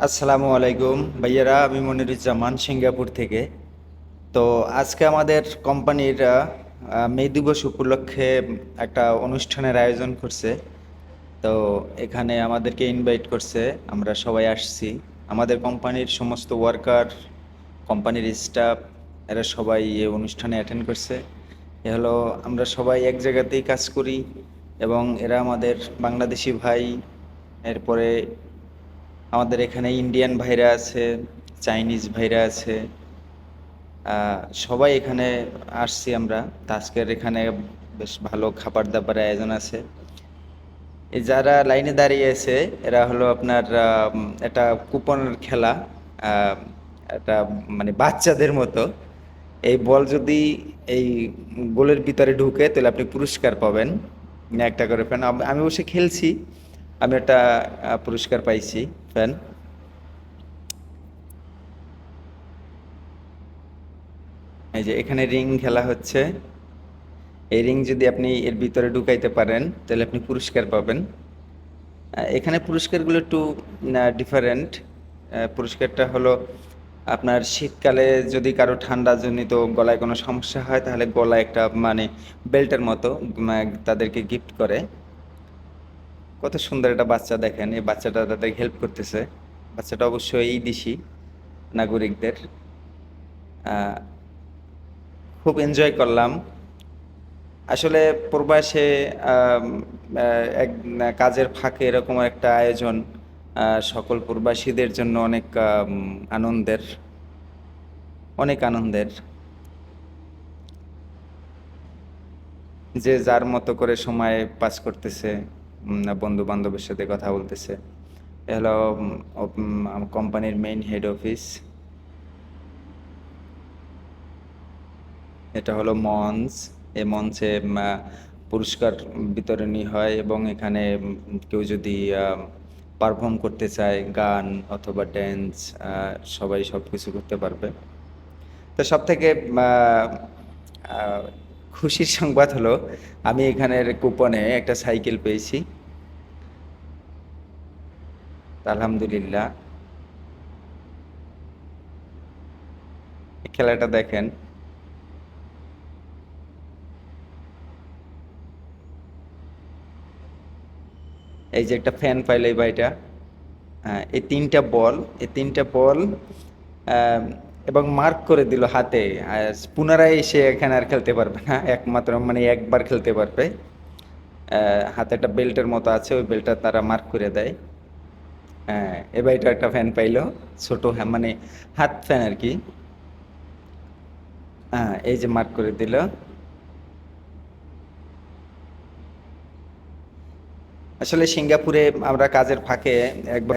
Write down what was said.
আসসালামু আলাইকুম ভাইয়ারা, আমি মনিরুজ্জামান সিঙ্গাপুর থেকে। তো আজকে আমাদের কোম্পানির মে দিবস উপলক্ষে একটা অনুষ্ঠানের আয়োজন করছে। তো এখানে আমাদেরকে ইনভাইট করছে, আমরা সবাই আসছি। আমাদের কোম্পানির সমস্ত ওয়ার্কার, কোম্পানির স্টাফ, এরা সবাই এই অনুষ্ঠানে অ্যাটেন্ড করছে। এ হলো, আমরা সবাই এক জায়গাতেই কাজ করি এবং এরা আমাদের বাংলাদেশি ভাই। এরপরে আমাদের এখানে ইন্ডিয়ান ভাইরা আছে, চাইনিজ ভাইরা আছে। সবাই এখানে আসছি আমরা। তা আজকের এখানে বেশ ভালো খাবার দাবার আয়োজন আছে। এই যারা লাইনে দাঁড়িয়ে আছে এরা হলো আপনার একটা কুপনের খেলা। আহ, একটা মানে বাচ্চাদের মতো। এই বল যদি এই গোলের ভিতরে ঢুকে তাহলে আপনি পুরস্কার পাবেন, একটা করে ফ্যান। আমি বসে খেলছি, আমি একটা পুরস্কার পাইছি, ফ্যান। এই যে এখানে রিং খেলা হচ্ছে। এই রিং যদি আপনি এর ভিতরে ঢুকাইতে পারেন তাহলে আপনি পুরস্কার পাবেন। এখানে পুরস্কারগুলো একটু ডিফারেন্ট। পুরস্কারটা হলো আপনার শীতকালে যদি কারো ঠান্ডাজনিত গলায় কোনো সমস্যা হয় তাহলে গলায় একটা মানে বেল্টের মতো তাদেরকে গিফট করে। কত সুন্দর একটা বাচ্চা, দেখেন এই বাচ্চাটা তাদের হেল্প করতেছে। বাচ্চাটা অবশ্যই এই দেশি নাগরিকদের। আহ, খুব এনজয় করলাম আসলে প্রবাসে। আম, এক কাজের ফাঁকে এরকম একটা আয়োজন সকল প্রবাসীদের জন্য অনেক আনন্দের, অনেক আনন্দের। যে যার মতো করে সময় পাস করতেছে, বন্ধু বান্ধবের সাথে কথা বলতেছে। এ হলো কোম্পানির মেইন হেড অফিস। এটা হলো মঞ্চ। এই মঞ্চে পুরস্কার বিতরণী হয় এবং এখানে কেউ যদি পারফর্ম করতে চায়, গান অথবা ড্যান্স, সবাই সব কিছু করতে পারবে। তো সব থেকে খুশির সংবাদ হলো আমি এখানের কুপনে একটা সাইকেল পেয়েছি। তা আলহামদুলিল্লাহ। এই খেলাটা দেখেন। এই যে একটা ফ্যান পাইলে এই ভাইটা। এই তিনটা বল, এই তিনটা বল এবং মার্ক করে দিল হাতে। পুনরায় এসে এখানে আর খেলতে পারবে না, একমাত্র মানে একবার খেলতে পারবে। হাতে একটা বেল্টের মতো আছে, ওই বেল্টটা তারা মার্ক করে দেয়। হ্যাঁ, এবার এটা একটা ফ্যান পাইলো, ছোট, হ্যাঁ মানে হাত ফ্যান আর কি। হ্যাঁ, এই যে মার্ক করে দিল। আসলে সিঙ্গাপুরে আমরা কাজের ফাঁকে একবার